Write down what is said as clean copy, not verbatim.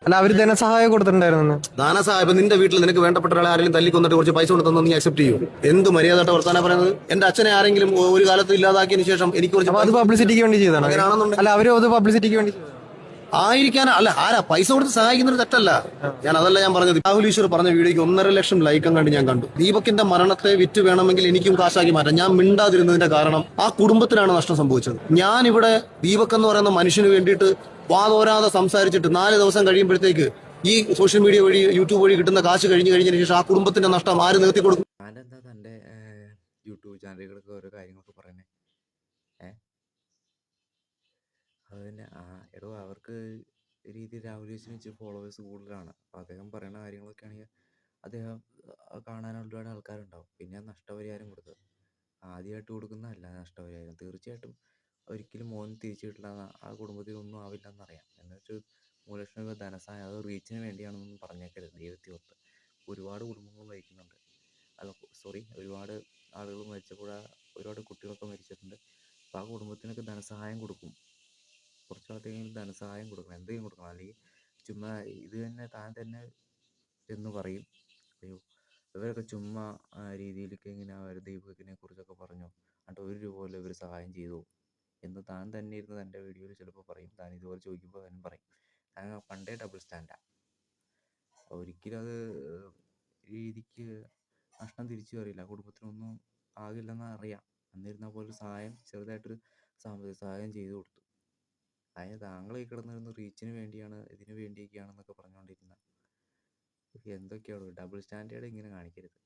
അല്ല അവര് ധനസഹായം കൊടുത്തിട്ടുണ്ടായിരുന്നു. ധനസഹായം ഇപ്പൊ നിന്റെ വീട്ടിൽ നിനക്ക് വേണ്ടപ്പെട്ട ഒരാളെ ആരെങ്കിലും തല്ലിക്കൊന്നിട്ട് കുറച്ച് പൈസ കൊണ്ട് തന്നു നീ അക്സെപ്റ്റ് ചെയ്യും? എന്ത് മര്യാദ വർത്താനം പറയുന്നത്? എന്റെ അച്ഛനെ ആരെങ്കിലും ഒരു കാലത്ത് ഇല്ലാതാക്കിയതിനു ശേഷം എനിക്ക് കുറച്ച് അത് പബ്ലിസിറ്റിക്ക് വേണ്ടി ചെയ്താണ്. അങ്ങനെയാണെന്നുണ്ടെങ്കിൽ അല്ല അവരും അത് പബ്ലിസിറ്റിക്ക് വേണ്ടി ആയിരിക്കാൻ അല്ല ആരാ പൈസ കൊടുത്ത് സഹായിക്കുന്നത് തെറ്റല്ല. ഞാൻ പറഞ്ഞത് രാഹുൽ ഈശ്വർ പറഞ്ഞ വീഡിയോക്ക് 1.5 ലക്ഷം ലൈക്കും കണ്ട് ഞാൻ കണ്ടു. ദീപകിന്റെ മരണത്തെ വിറ്റ് വേണമെങ്കിൽ എനിക്കും കാശാക്കി മാറ്റാം. ഞാൻ മിണ്ടാതിരുന്നതിന്റെ കാരണം ആ കുടുംബത്തിനാണ് നഷ്ടം സംഭവിച്ചത്. ഞാൻ ഇവിടെ ദീപക് എന്ന് പറയുന്ന മനുഷ്യന് വേണ്ടിയിട്ട് വാതോരാതെ സംസാരിച്ചിട്ട് 4 ദിവസം കഴിയുമ്പോഴത്തേക്ക് ഈ സോഷ്യൽ മീഡിയ വഴി യൂട്യൂബ് വഴി കിട്ടുന്ന കാശ് കഴിഞ്ഞതിന് ശേഷം ആ കുടുംബത്തിന്റെ നഷ്ടം ആര് നിർത്തി കൊടുക്കും? ഞാനെന്താ തന്റെ യൂട്യൂബ് ചാനലുകളൊക്കെ ഓരോ കാര്യങ്ങളൊക്കെ പറയുന്നത്? അത് തന്നെ എടോ അവർക്ക് രീതിയിൽ രാഹുൽ ഈശ്വറിന് ഇച്ചിരി ഫോളോവേഴ്സ് കൂടുതലാണ്. അപ്പോൾ അദ്ദേഹം പറയുന്ന കാര്യങ്ങളൊക്കെ ആണെങ്കിൽ അദ്ദേഹം കാണാൻ ഒരുപാട് ആൾക്കാരുണ്ടാവും. പിന്നെ നഷ്ടപരിഹാരം കൊടുത്തത് ആദ്യമായിട്ട് കൊടുക്കുന്നതല്ല. നഷ്ടപരിഹാരം തീർച്ചയായിട്ടും ഒരിക്കലും മോൻ തിരിച്ചു കിട്ടില്ല, ആ കുടുംബത്തിനൊന്നും ആവില്ല എന്നറിയാം. എന്ന് വെച്ചാൽ 3 ലക്ഷം രൂപ ധനസഹായം അത് റീച്ചിന് വേണ്ടിയാണെന്നൊന്നും പറഞ്ഞേക്കരുത്. ദൈവത്തെ ഓർത്ത് ഒരുപാട് കുടുംബങ്ങൾ മരിക്കുന്നുണ്ട്. അല്ല ഒരുപാട് ആളുകൾ മരിച്ചപ്പോൾ ഒരുപാട് കുട്ടികളൊക്കെ മരിച്ചിട്ടുണ്ട്. അപ്പോൾ ആ കുടുംബത്തിനൊക്കെ ധനസഹായം കൊടുക്കും. കുറച്ചാൾക്കെങ്കിലും ധനസഹായം കൊടുക്കണം, എന്തെങ്കിലും കൊടുക്കണം. അല്ലെങ്കിൽ ചുമ്മാ ഇത് തന്നെ താൻ തന്നെ എന്ന് പറയും, അയ്യോ ഇവരൊക്കെ ചുമ്മാ രീതിയിലൊക്കെ ഇങ്ങനെ അവർ ദൈവത്തിനെ കുറിച്ചൊക്കെ പറഞ്ഞു എന്നിട്ട് 1 രൂപ പോലും ഇവർ സഹായം ചെയ്തു എന്ന് താൻ തന്നെ ഇരുന്ന് തൻ്റെ വീഡിയോയിൽ ചിലപ്പോൾ പറയും. താൻ ഇതുപോലെ ചോദിക്കുമ്പോൾ താനും പറയും. താൻ പണ്ടേ ഡബിൾ സ്റ്റാൻഡാണ്. ഒരിക്കലും അത് രീതിക്ക് നഷ്ടം തിരിച്ചു വരില്ല, കുടുംബത്തിനൊന്നും ആകില്ലെന്ന് അറിയാം. എന്നിരുന്നാൽ പോലും ചെറുതായിട്ടൊരു സാമ്പത്തിക സഹായം ചെയ്തു കൊടുത്തു. അതായത് താങ്കൾ ഈ കിടന്നിരുന്ന റീച്ചിന് വേണ്ടിയാണ്, ഇതിന് വേണ്ടിയൊക്കെയാണെന്നൊക്കെ പറഞ്ഞുകൊണ്ടിരുന്ന എന്തൊക്കെയാണ് ഡബിൾ സ്റ്റാൻഡേർഡ് ഇങ്ങനെ കാണിക്കരുത്.